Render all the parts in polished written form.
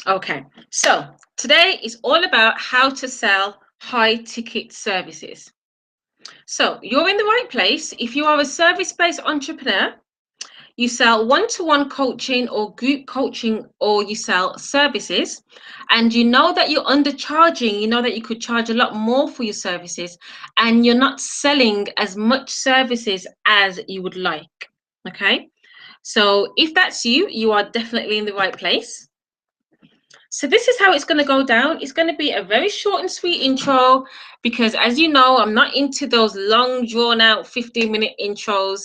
Okay, so today is all about how to sell high ticket services. So you're in the right place. If you are a service-based entrepreneur, you sell one-to-one coaching or group coaching, or you sell services, and you know that you're undercharging, you know that you could charge a lot more for your services, and you're not selling as much services as you would like. Okay, so if that's you, you are definitely in the right place. So this is how it's going to go down. It's going to be a very short and sweet intro because, as you know, I'm not into those long, drawn-out 15-minute intros.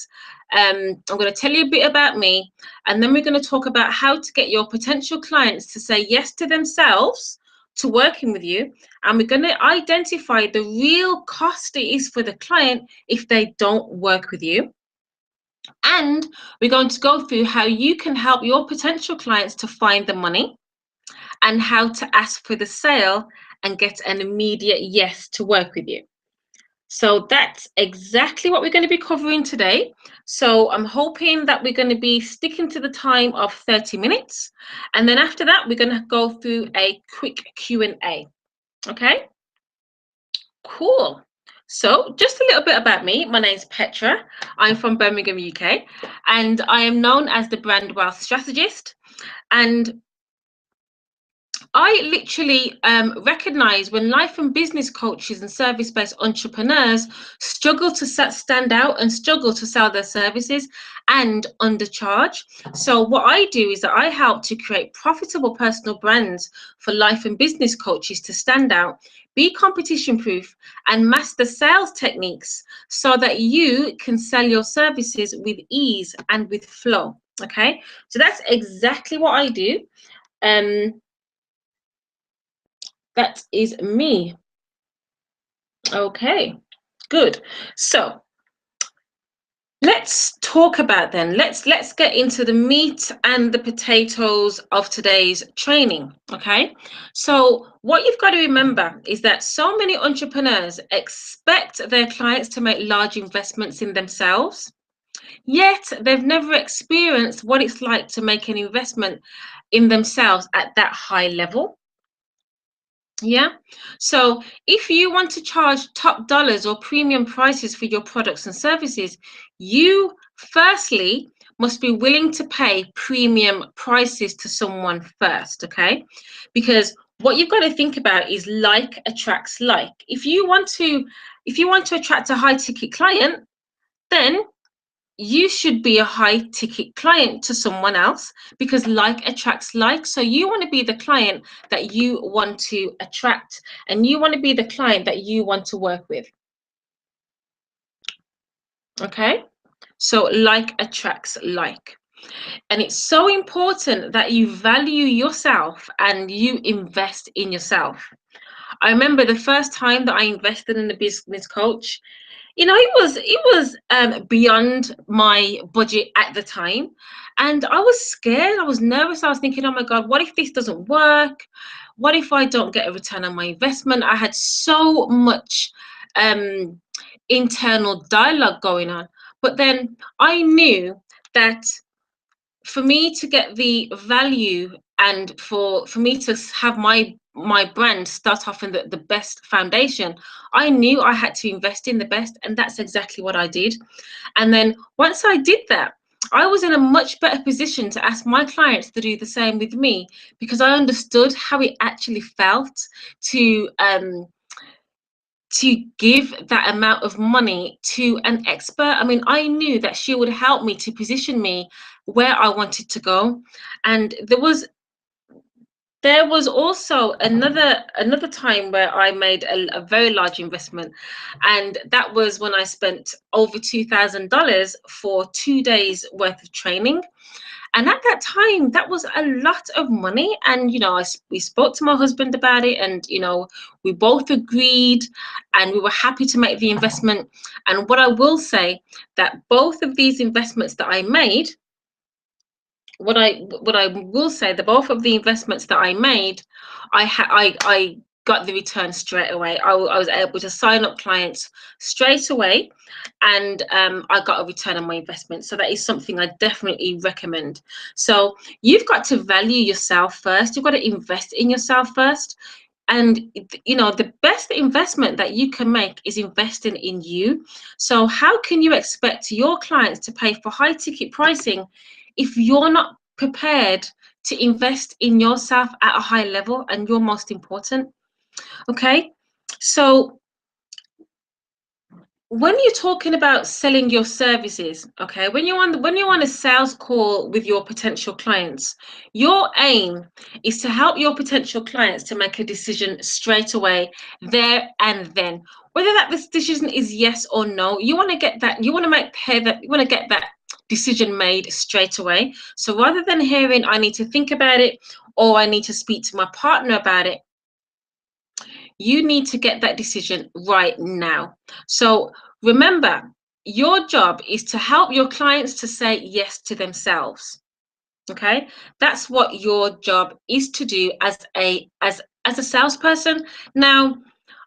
I'm going to tell you a bit about me, and then we're going to talk about how to get your potential clients to say yes to themselves to working with you, and we're going to identify the real cost it is for the client if they don't work with you. And we're going to go through how you can help your potential clients to find the money and how to ask for the sale and get an immediate yes to work with you. So that's exactly what we're going to be covering today. So I'm hoping that we're going to be sticking to the time of 30 minutes. And then after that, we're going to go through a quick Q&A. Okay, cool. So just a little bit about me. My name's Petra. I'm from Birmingham, UK, and I am known as the Brand Wealth Strategist. And I literally recognize when life and business coaches and service-based entrepreneurs struggle to stand out and struggle to sell their services and undercharge. So what I do is that I help to create profitable personal brands for life and business coaches to stand out, be competition proof, and master sales techniques so that you can sell your services with ease and with flow. Okay, so that's exactly what I do. That is me. Okay, good. So let's talk about then. Let's get into the meat and the potatoes of today's training. Okay. So what you've got to remember is that so many entrepreneurs expect their clients to make large investments in themselves, yet they've never experienced what it's like to make an investment in themselves at that high level. Yeah. So if you want to charge top dollars or premium prices for your products and services, you firstly must be willing to pay premium prices to someone first, okay? Because what you've got to think about is like attracts like. If you want to attract a high ticket client, then you should be a high ticket client to someone else because like attracts like. So you want to be the client that you want to attract, and you want to be the client that you want to work with. Okay, so like attracts like. And it's so important that you value yourself and you invest in yourself. I remember the first time that I invested in a business coach, it was beyond my budget at the time, and I was scared. I was nervous. I was thinking, oh my god, what if this doesn't work? What if I don't get a return on my investment? I had so much um internal dialogue going on, but then I knew that for me to get the value and for me to have my brand start off in the best foundation, I knew I had to invest in the best, and that's exactly what I did. And then once I did that, I was in a much better position to ask my clients to do the same with me, because I understood how it actually felt to give that amount of money to an expert. I mean, I knew that she would help me to position me where I wanted to go. And there was also another time where I made a very large investment, and that was when I spent over $2,000 for 2 days worth of training. And at that time, that was a lot of money. And we spoke to my husband about it, and we both agreed, and we were happy to make the investment. And what I will say, that both of these investments that I made, what I will say, that both of the investments that I made, I got the return straight away. I was able to sign up clients straight away, and I got a return on my investment. So that is something I definitely recommend. So you've got to value yourself first. You've got to invest in yourself first. And the best investment that you can make is investing in you. So how can you expect your clients to pay for high ticket pricing if you're not prepared to invest in yourself at a high level, and you're most important? Okay, so when you're talking about selling your services, okay, when you're on a sales call with your potential clients, your aim is to help your potential clients to make a decision straight away, there and then. Whether that decision is yes or no, you want to get that, you want to get that decision made straight away. So rather than hearing, I need to think about it, or I need to speak to my partner about it, you need to get that decision right now. So remember, your job is to help your clients to say yes to themselves. Okay, that's what your job is to do as a salesperson. Now,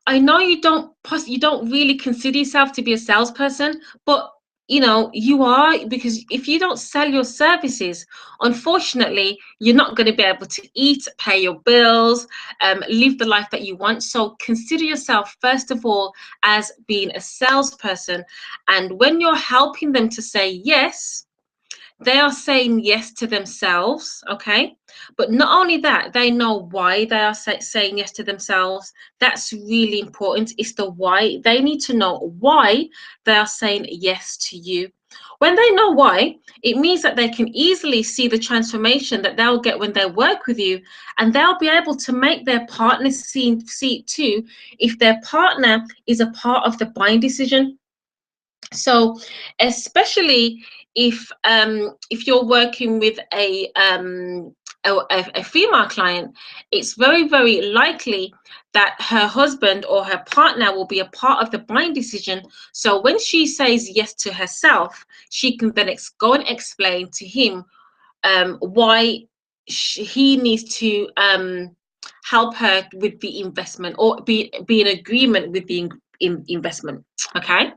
I know you don't really consider yourself to be a salesperson, but you are, because if you don't sell your services, unfortunately, you're not going to be able to eat, pay your bills, live the life that you want. So consider yourself first of all as being a salesperson, and when you're helping them to say yes, they are saying yes to themselves, okay? But not only that, they know why they are saying yes to themselves. That's really important. It's the why. They need to know why they are saying yes to you. When they know why, it means that they can easily see the transformation that they'll get when they work with you, and they'll be able to make their partner see it too, if their partner is a part of the buying decision. So especially if you're working with a female client, it's very, very likely that her husband or her partner will be a part of the buying decision. So when she says yes to herself, she can then go and explain to him why he needs to help her with the investment, or be in agreement with the investment. Okay.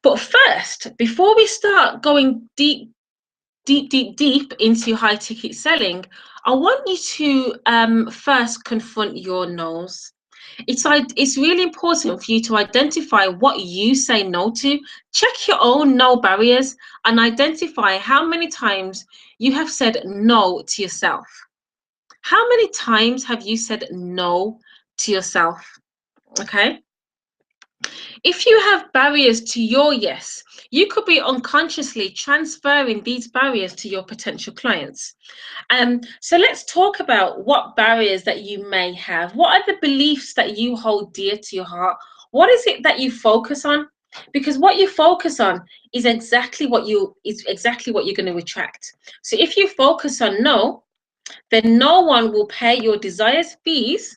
But first, before we start going deep into high ticket selling, I want you to first confront your no's. It's really important for you to identify what you say no to. Check your own no barriers and identify how many times you have said no to yourself. How many times have you said no to yourself? Okay. If you have barriers to your yes, you could be unconsciously transferring these barriers to your potential clients. So let's talk about what barriers that you may have. What are the beliefs that you hold dear to your heart? What is it that you focus on? Because what you focus on is exactly what you're going to attract. So if you focus on no, then no one will pay your desired fees,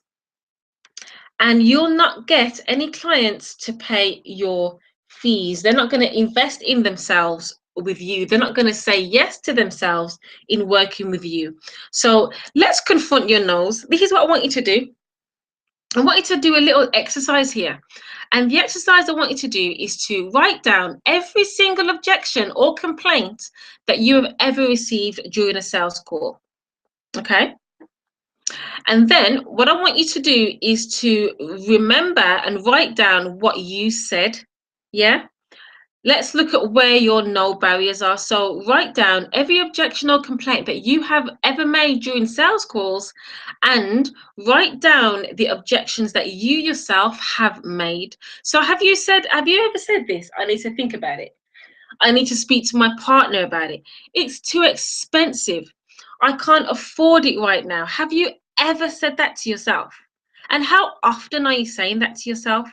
and you'll not get any clients to pay your fees. They're not going to invest in themselves with you. They're not going to say yes to themselves in working with you. So let's confront your no's. This is what I want you to do. I want you to do a little exercise here. And the exercise I want you to do is to write down every single objection or complaint that you have ever received during a sales call. Okay? And then what I want you to do is to remember and write down what you said. Yeah. Let's look at where your no barriers are. So write down every objection or complaint that you have ever made during sales calls, and write down the objections that you yourself have made. So have you ever said this? I need to think about it. I need to speak to my partner about it. It's too expensive. I can't afford it right now. Have you ever said that to yourself? And how often are you saying that to yourself?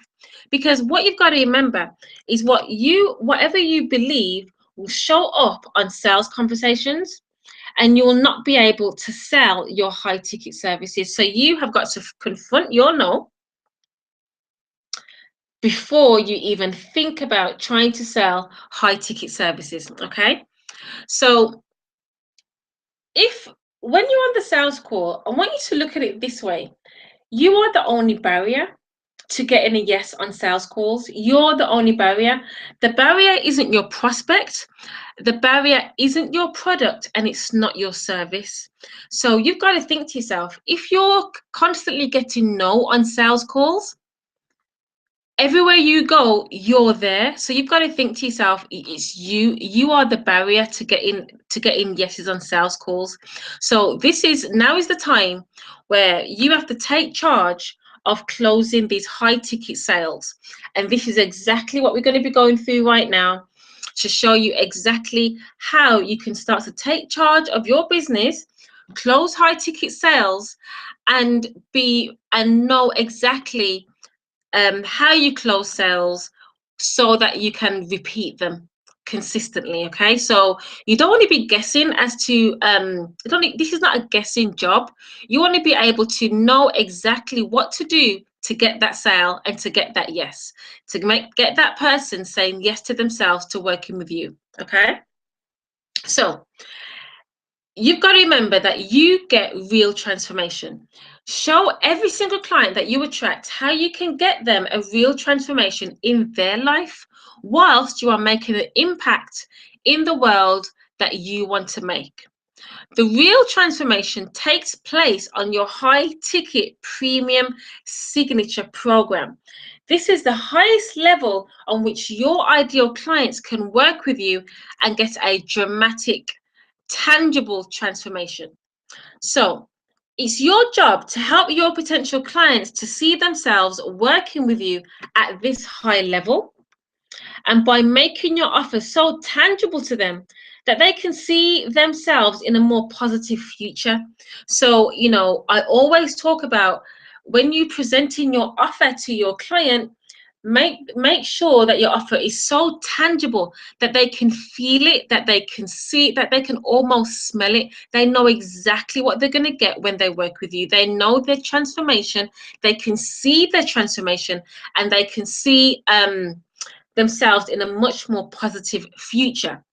Because what you've got to remember is whatever you believe will show up on sales conversations, and you will not be able to sell your high ticket services. So you have got to confront your no before you even think about trying to sell high ticket services. Okay. So when you're on the sales call, I want you to look at it this way. You are the only barrier to getting a yes on sales calls. You're the only barrier. The barrier isn't your prospect. The barrier isn't your product, and it's not your service. So you've got to think to yourself, if you're constantly getting no on sales calls, everywhere you go, you're there. So you've got to think to yourself, it's you are the barrier to getting yeses on sales calls. So now is the time where you have to take charge of closing these high ticket sales. And this is exactly what we're going to be going through right now, to show you exactly how you can start to take charge of your business, close high ticket sales, and know exactly how you close sales so that you can repeat them consistently. Okay, so you don't want to be guessing as to this is not a guessing job. You want to be able to know exactly what to do to get that sale and to get that yes, to get that person saying yes to themselves to working with you. Okay, so you've got to remember that you get real transformation. Show every single client that you attract how you can get them a real transformation in their life whilst you are making an impact in the world that you want to make. The real transformation takes place on your high ticket premium signature program. This is the highest level on which your ideal clients can work with you and get a dramatic, tangible transformation. So it's your job to help your potential clients to see themselves working with you at this high level, and by making your offer so tangible to them that they can see themselves in a more positive future. So, I always talk about, when you presenting your offer to your client, make sure that your offer is so tangible that they can feel it, that they can see it, that they can almost smell it. They know exactly what they're going to get when they work with you. They know their transformation, they can see their transformation, and they can see themselves in a much more positive future.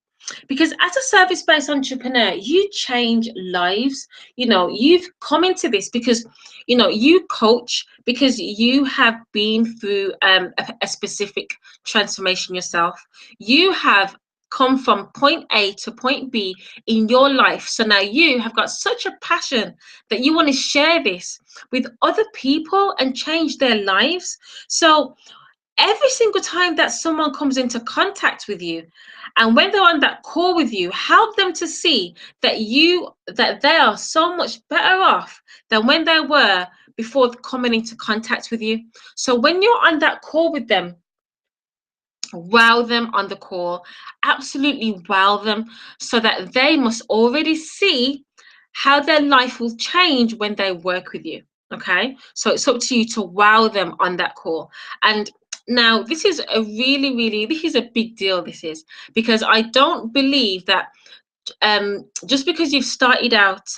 Because as a service-based entrepreneur, you change lives. You've come into this because you coach, because you have been through a specific transformation yourself. You have come from point A to point B in your life. So now you have got such a passion that you want to share this with other people and change their lives. So every single time that someone comes into contact with you, and when they're on that call with you, help them to see that they are so much better off than when they were before coming into contact with you. So when you're on that call with them, wow them on the call, absolutely wow them, so that they must already see how their life will change when they work with you. Okay, so it's up to you to wow them on that call. And now this is this is a big deal. This is because I don't believe that just because you've started out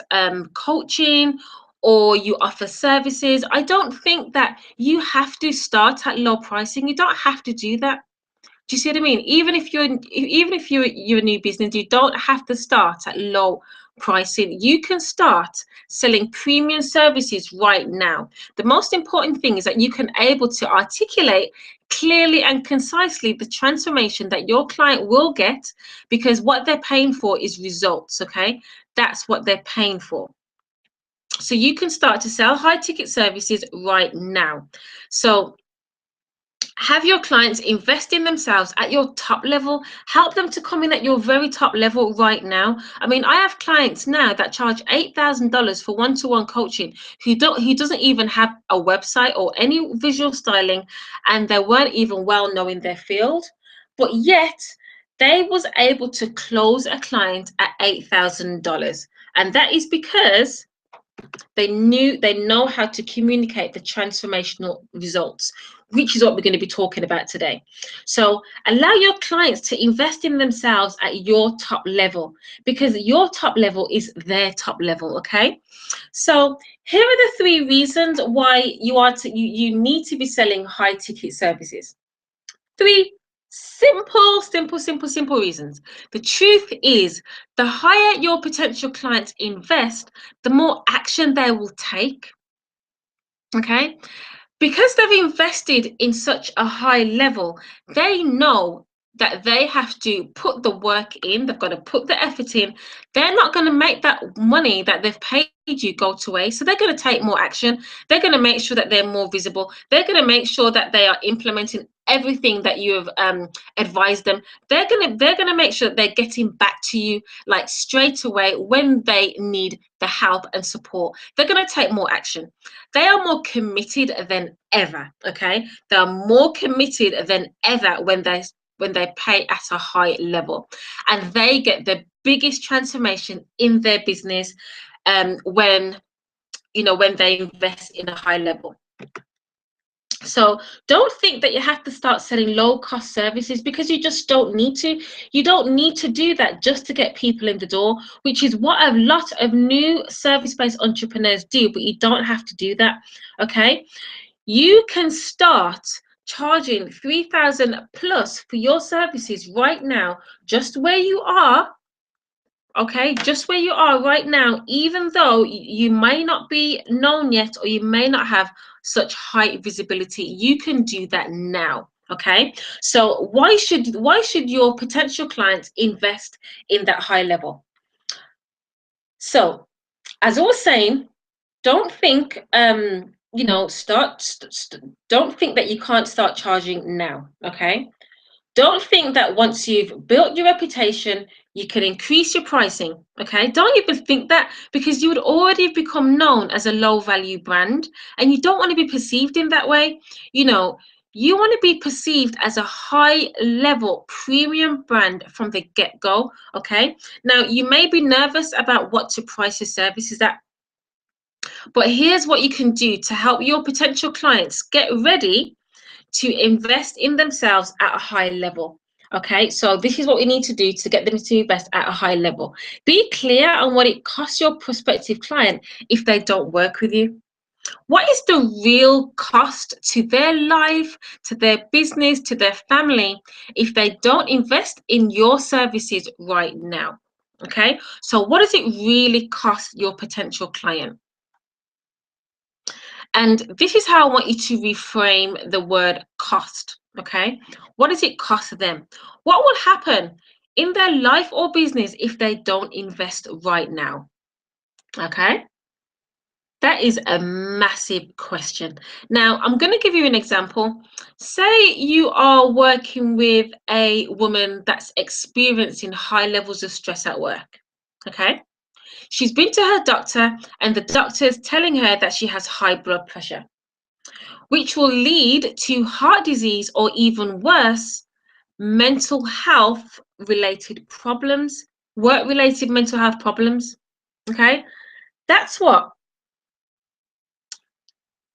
coaching, or you offer services, I don't think that you have to start at low pricing. You don't have to do that. Do you see what I mean? Even if you're a new business, you don't have to start at low pricing. You can start selling premium services right now. The most important thing is that you can able to articulate clearly and concisely the transformation that your client will get, because what they're paying for is results. Okay, that's what they're paying for. So you can start to sell high ticket services right now. So have your clients invest in themselves at your top level. Help them to come in at your very top level right now. I mean, I have clients now that charge $8,000 for one-to-one coaching who doesn't even have a website or any visual styling, and they weren't even well known in their field, but yet they was able to close a client at $8,000. And that is because they know how to communicate the transformational results, which is what we're going to be talking about today. So allow your clients to invest in themselves at your top level, because your top level is their top level. Okay, so here are the 3 reasons why you need to be selling high ticket services. 3 simple reasons. The truth is, the higher your potential clients invest, the more action they will take. Okay, because they've invested in such a high level, they know that they have to put the work in, they've got to put the effort in. They're not going to make that money that they've paid you go to waste. So they're going to take more action. They're going to make sure that they're more visible. They're going to make sure that they are implementing everything that you have advised them. They're going to make sure that they're getting back to you like straight away when they need the help and support. They're going to take more action. They are more committed than ever. Okay, they are more committed than ever when they pay at a high level, and they get the biggest transformation in their business when when they invest in a high level. So don't think that you have to start selling low cost services, because you just don't need to. You don't need to do that just to get people in the door, which is what a lot of new service-based entrepreneurs do, but you don't have to do that. Okay, you can start charging 3,000 plus for your services right now, just where you are. Okay, just where you are right now, even though you may not be known yet, or you may not have such high visibility, you can do that now. Okay, so why should your potential clients invest in that high level? So, as I was saying, don't think don't think that you can't start charging now. Okay, don't think that once you've built your reputation, you can increase your pricing. Okay, don't even think that, because you would already have become known as a low value brand, and you don't want to be perceived in that way. You want to be perceived as a high level premium brand from the get go. Okay, now you may be nervous about what to price your services at, but here's what you can do to help your potential clients get ready to invest in themselves at a high level. Okay, so this is what we need to do to get them to invest at a high level. Be clear on what it costs your prospective client if they don't work with you. What is the real cost to their life, to their business, to their family if they don't invest in your services right now? Okay, so what does it really cost your potential client? And this is how I want you to reframe the word cost. Okay, what does it cost them? What will happen in their life or business if they don't invest right now? Okay, that is a massive question. Now, I'm going to give you an example. Say you are working with a woman that's experiencing high levels of stress at work. Okay, she's been to her doctor, and the doctor is telling her that she has high blood pressure, which will lead to heart disease, or even worse, mental health related problems, work related mental health problems. Okay, that's what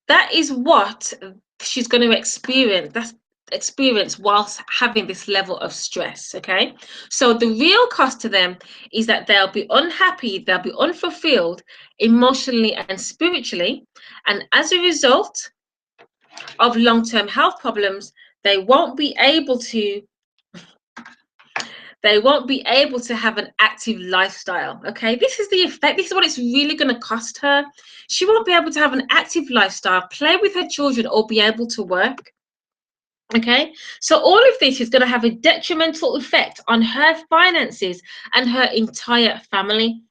that is what she's going to experience. That's experience whilst having this level of stress. Okay, so the real cost to them is that they'll be unhappy, they'll be unfulfilled emotionally and spiritually, and as a result of long-term health problems, they won't be able to have an active lifestyle. Okay, this is the effect. This is what it's really going to cost her. She won't be able to have an active lifestyle, play with her children, or be able to work. Okay, so all of this is going to have a detrimental effect on her finances and her entire family,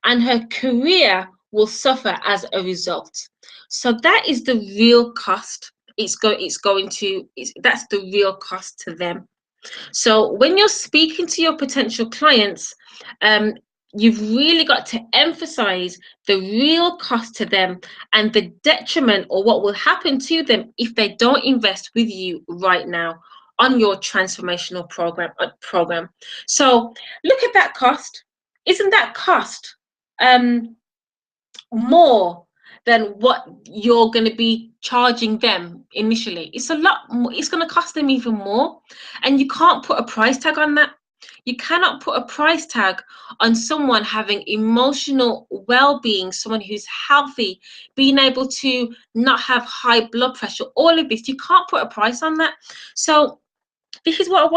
and her career will suffer as a result. So that is the real cost. That's the real cost to them. So when you're speaking to your potential clients, you've really got to emphasize the real cost to them and the detriment, or what will happen to them if they don't invest with you right now on your transformational program. So look at that cost. Isn't that cost more than what you're going to be charging them initially? It's a lot more, it's going to cost them even more, and you can't put a price tag on that. You cannot put a price tag on someone having emotional well-being, someone who's healthy, being able to not have high blood pressure, all of this. You can't put a price on that. So this is how I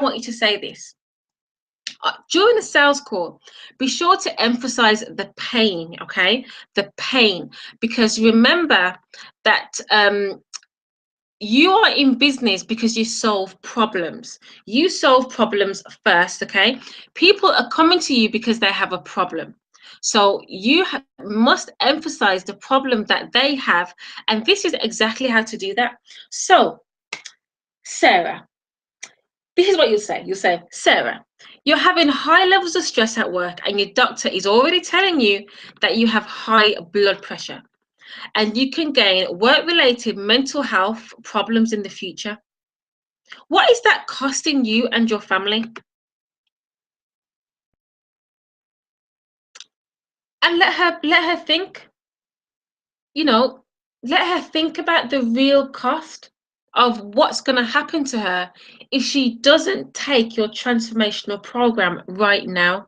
want you to say this. During the sales call, be sure to emphasize the pain, okay? The pain, because remember that you are in business because you solve problems. You solve problems first, okay? People are coming to you because they have a problem. So you must emphasize the problem that they have, and this is exactly how to do that. So, Sarah, this is what you'll say. You'll say, Sarah, you're having high levels of stress at work, and your doctor is already telling you that you have high blood pressure and you can gain work-related mental health problems in the future. What is that costing you and your family? And let her think, you know, let her think about the real cost of what's going to happen to her if she doesn't take your transformational program right now.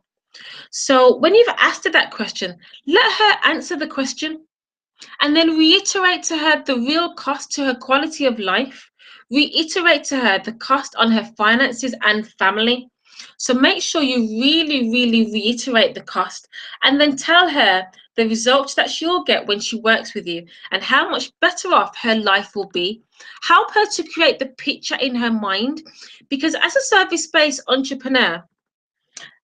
So when you've asked her that question, let her answer the question. And then reiterate to her the real cost to her quality of life. Reiterate to her the cost on her finances and family. So make sure you really, really reiterate the cost and then tell her the results that she'll get when she works with you and how much better off her life will be. Help her to create the picture in her mind, because as a service-based entrepreneur,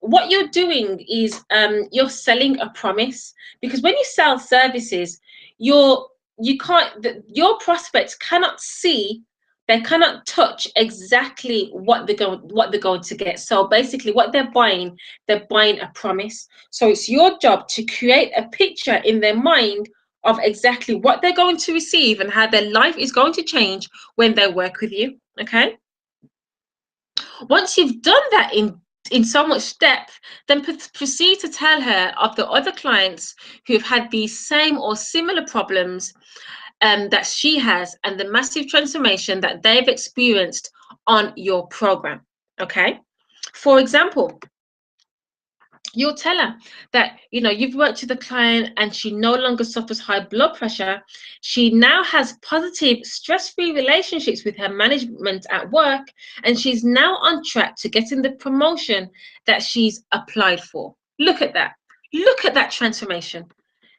what you're doing is you're selling a promise, because when you sell services, you can't your prospects cannot see, they cannot touch exactly what they're going to get. So basically what they're buying a promise. So it's your job to create a picture in their mind of exactly what they're going to receive and how their life is going to change when they work with you. Okay, once you've done that in so much depth, then proceed to tell her of the other clients who have had these same or similar problems that she has, and the massive transformation that they've experienced on your program. Okay, for example, you'll tell her that you've worked with a client and she no longer suffers high blood pressure. She now has positive stress-free relationships with her management at work, and she's now on track to getting the promotion that she's applied for. Look at that. Look at that transformation.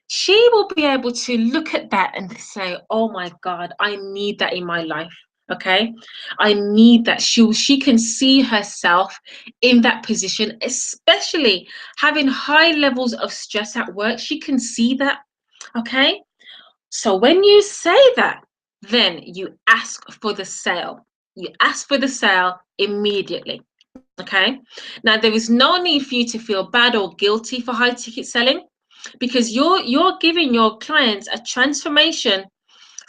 She will be able to look at that and say, oh my God, I need that in my life. Okay, I need that. She can see herself in that position, especially having high levels of stress at work. She can see that. Okay, so when you say that, then you ask for the sale. You ask for the sale immediately. Okay, now there is no need for you to feel bad or guilty for high ticket selling, because you're giving your clients a transformation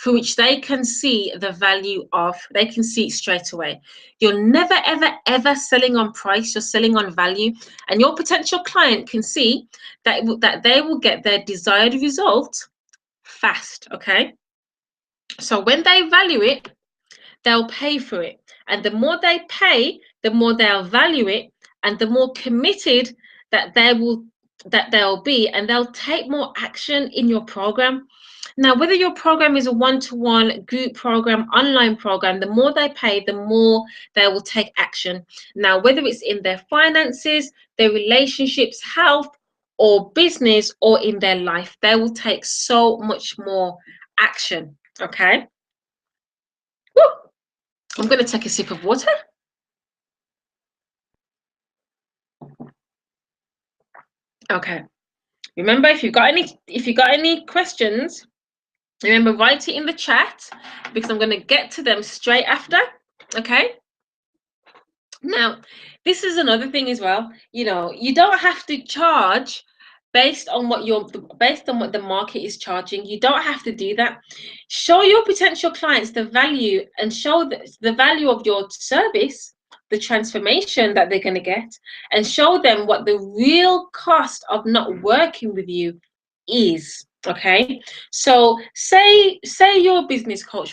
for which they can see the value of. They can see it straight away. You're never ever ever selling on price, you're selling on value, and your potential client can see that they will get their desired result fast. Okay, so when they value it, they'll pay for it, and the more they pay, the more they'll value it, and the more committed that they'll be, and they'll take more action in your program. Now, whether your program is a one-to-one group program, online program, the more they pay, the more they will take action. Now, whether it's in their finances, their relationships, health, or business, or in their life, they will take so much more action. Okay. Woo! I'm going to take a sip of water. Okay. Remember, if you've got any questions, remember, write it in the chat, because I'm going to get to them straight after. Okay. Now, this is another thing as well. You don't have to charge based on what the market is charging. You don't have to do that. Show your potential clients the value, and show the value of your service, the transformation that they're going to get, and show them what the real cost of not working with you is. Okay, so say you're a business coach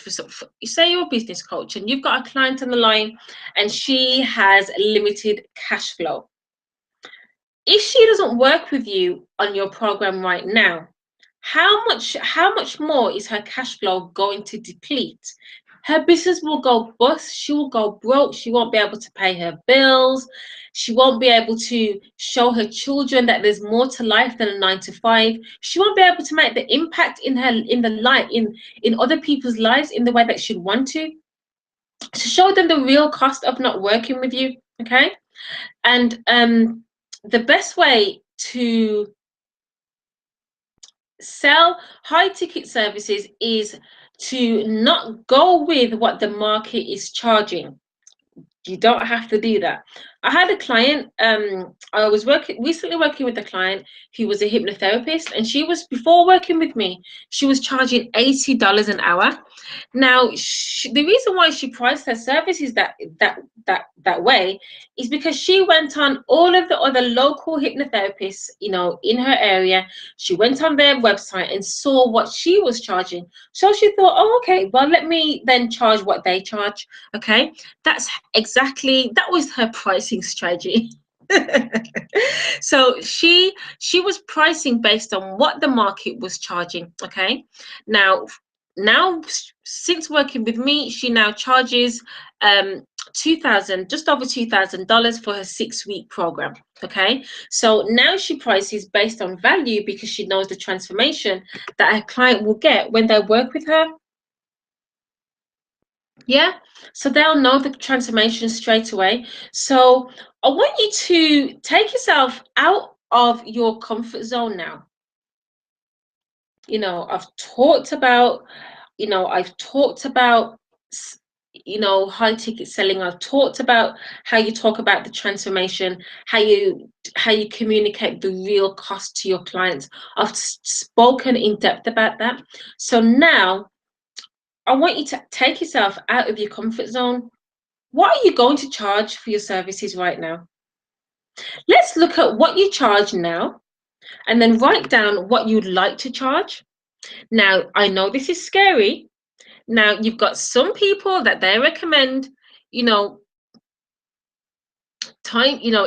say you're a business coach and you've got a client on the line and she has limited cash flow. If she doesn't work with you on your program right now, how much more is her cash flow going to deplete her business will go bust. She will go broke. She won't be able to pay her bills. She won't be able to show her children that there's more to life than a 9 to 5. She won't be able to make the impact in the life in other people's lives in the way that she'd want to show them the real cost of not working with you. Okay. And the best way to sell high ticket services is to not go with what the market is charging. You don't have to do that. I had a client, I was recently working with a client who was a hypnotherapist, and she was, before working with me, she was charging $80 an hour. Now, the reason why she priced her services that way is because she went on all of the other local hypnotherapists, in her area. She went on their website and saw what she was charging. So she thought, oh, okay, well, let me then charge what they charge. Okay, that was her pricing strategy. So she was pricing based on what the market was charging. Okay, now since working with me, she now charges just over $2,000 for her 6-week program. Okay, so now she prices based on value because she knows the transformation that her client will get when they work with her. Yeah, so they'll know the transformation straight away. So I want you to take yourself out of your comfort zone now. I've talked about high ticket selling. I've talked about how you talk about the transformation, how you communicate the real cost to your clients. I've spoken in depth about that. So now I want you to take yourself out of your comfort zone. What are you going to charge for your services right now? Let's look at what you charge now and then write down what you'd like to charge. Now, I know this is scary. Now, you've got some people that they recommend,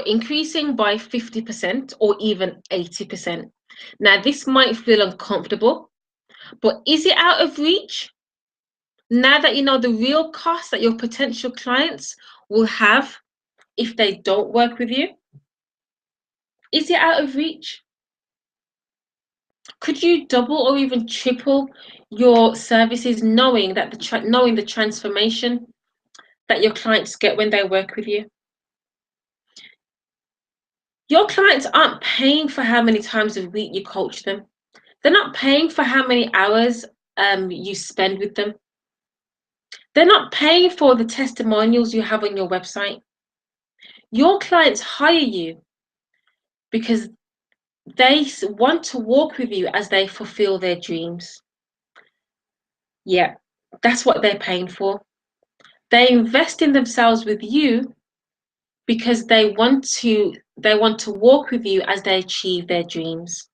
increasing by 50% or even 80%. Now, this might feel uncomfortable, but is it out of reach? Now that you know the real cost that your potential clients will have if they don't work with you, is it out of reach? Could you double or even triple your services knowing that knowing the transformation that your clients get when they work with you? Your clients aren't paying for how many times a week you coach them. They're not paying for how many hours you spend with them. They're not paying for the testimonials you have on your website. Your clients hire you because they want to walk with you as they fulfill their dreams. Yeah, that's what they're paying for. They invest in themselves with you because they want to walk with you as they achieve their dreams.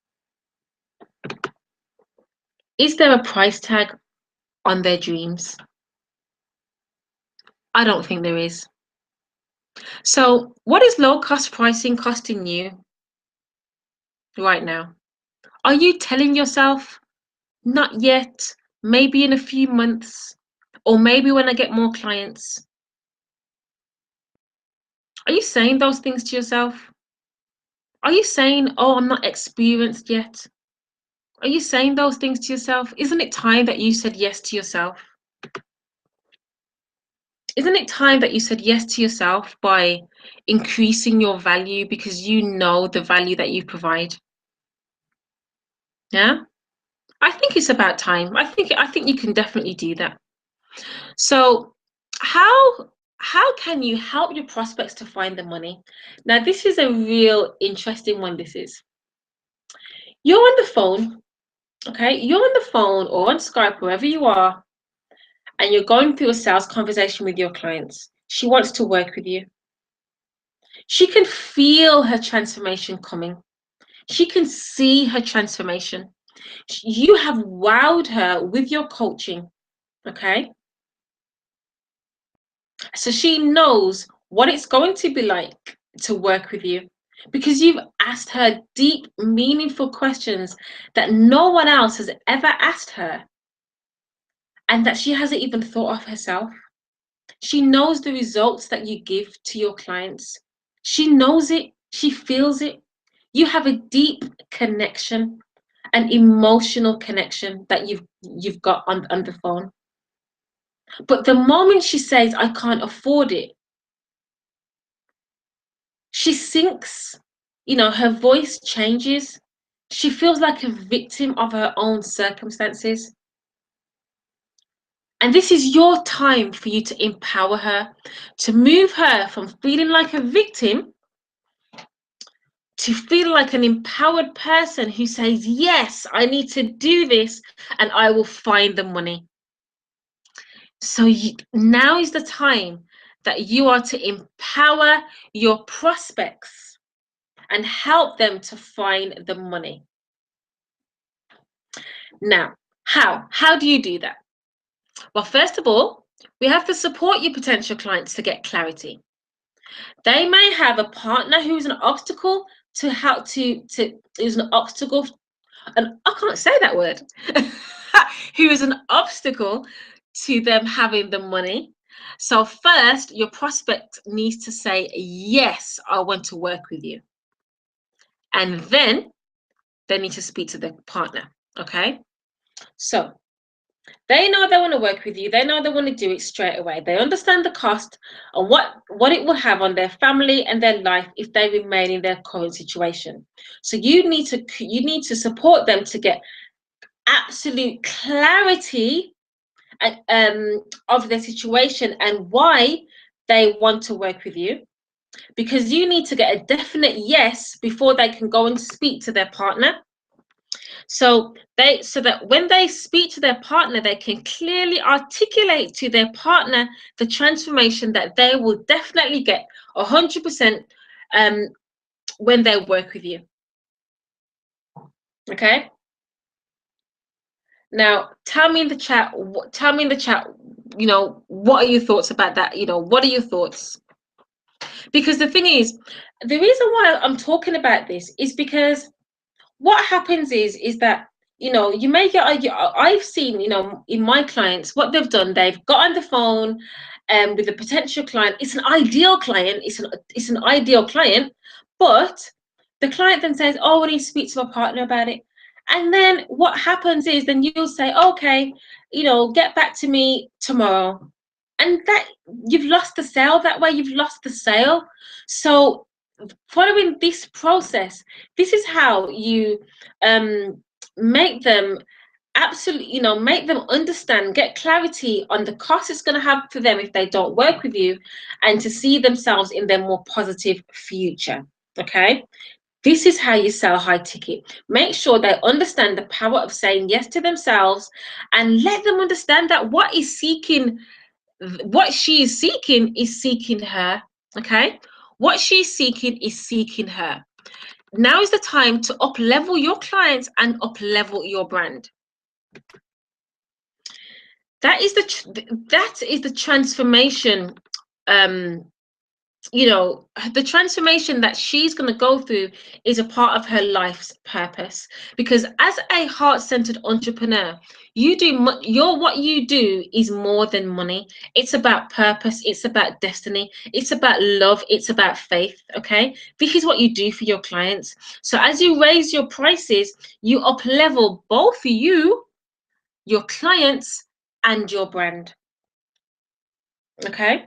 Is there a price tag on their dreams? I don't think there is. So what is low cost pricing costing you right now? Are you telling yourself, not yet, maybe in a few months, or maybe when I get more clients? Are you saying those things to yourself? Are you saying, oh, I'm not experienced yet? Are you saying those things to yourself? Isn't it time that you said yes to yourself? Isn't it time that you said yes to yourself by increasing your value because you know the value that you provide? Yeah, I think it's about time. I think you can definitely do that. So how can you help your prospects to find the money? Now, this is a real interesting one. This is, you're on the phone, okay? You're on the phone or on Skype, wherever you are, and you're going through a sales conversation with your clients. She wants to work with you. She can feel her transformation coming. She can see her transformation. You have wowed her with your coaching, okay? So she knows what it's going to be like to work with you because you've asked her deep, meaningful questions that no one else has ever asked her. and that she hasn't even thought of herself. She knows the results that you give to your clients. She knows it. She feels it. You have a deep connection, an emotional connection that you've got on the phone. But the moment she says, I can't afford it, she sinks. Her voice changes. She feels like a victim of her own circumstances. And this is your time for you to empower her, to move her from feeling like a victim to feel like an empowered person who says, yes, I need to do this and I will find the money. So now is the time that you are to empower your prospects and help them to find the money. Now, how do you do that? Well, first of all, we have to support your potential clients to get clarity. They may have a partner who's an obstacle to how to is an obstacle, and I can't say that word, who is an obstacle to them having the money. So first, your prospect needs to say, yes, I want to work with you. And then they need to speak to their partner. Okay. So they know they want to work with you. They know they want to do it straight away. They understand the cost and what it will have on their family and their life if they remain in their current situation. So you need to support them to get absolute clarity of their situation and why they want to work with you, because you need to get a definite yes before they can go and speak to their partner. So that when they speak to their partner, they can clearly articulate to their partner the transformation that they will definitely get 100% when they work with you. Okay. Now, tell me in the chat. What are your thoughts about that? What are your thoughts? Because the thing is, the reason why I'm talking about this is because what happens is that you may get. I've seen in my clients what they've done. They've got on the phone with a potential client. It's an ideal client. It's an ideal client, but the client then says, "Oh, I need to speak to my partner about it." And then what happens is then you'll say, "Okay, get back to me tomorrow," and that you've lost the sale. That way, you've lost the sale. So following this process, this is how you make them absolutely, make them understand, get clarity on the cost it's going to have for them if they don't work with you, and to see themselves in their more positive future. Okay, this is how you sell high ticket. Make sure they understand the power of saying yes to themselves, and let them understand that what she is seeking is seeking her. Okay, what she's seeking is seeking her. Now is the time to up level your clients and up level your brand. That is the transformation. The transformation that she's going to go through is a part of her life's purpose, because as a heart-centered entrepreneur, what you do is more than money. It's about purpose, it's about destiny, it's about love, it's about faith. Okay, this is what you do for your clients. So as you raise your prices, you up level both you, your clients, and your brand. Okay.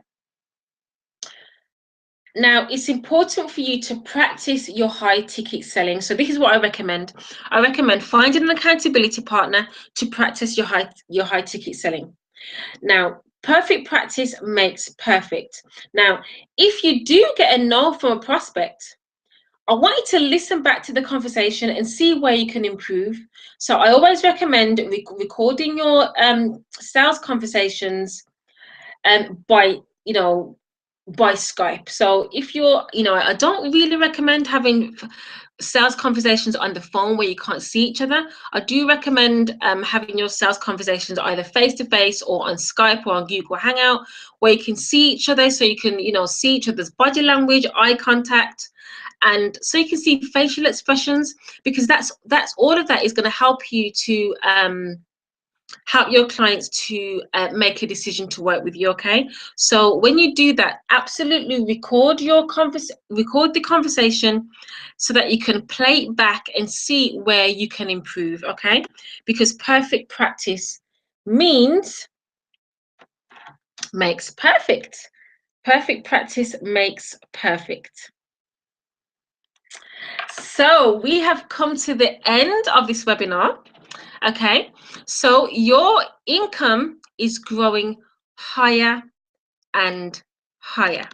Now, it's important for you to practice your high ticket selling. So this is what I recommend. I recommend finding an accountability partner to practice your high ticket selling. Now, perfect practice makes perfect. Now, if you do get a no from a prospect, I want you to listen back to the conversation and see where you can improve. So I always recommend recording your sales conversations by Skype. So if I don't really recommend having sales conversations on the phone where you can't see each other. I do recommend having your sales conversations either face to face or on Skype or on Google Hangout, where you can see each other, so you can see each other's body language, eye contact, and so you can see facial expressions, because that's all of that is going to help you to help your clients to make a decision to work with you. Okay, so when you do that, absolutely record the conversation so that you can play it back and see where you can improve. Okay, because perfect practice makes perfect. Perfect practice makes perfect. So we have come to the end of this webinar. Okay, so your income is growing higher and higher.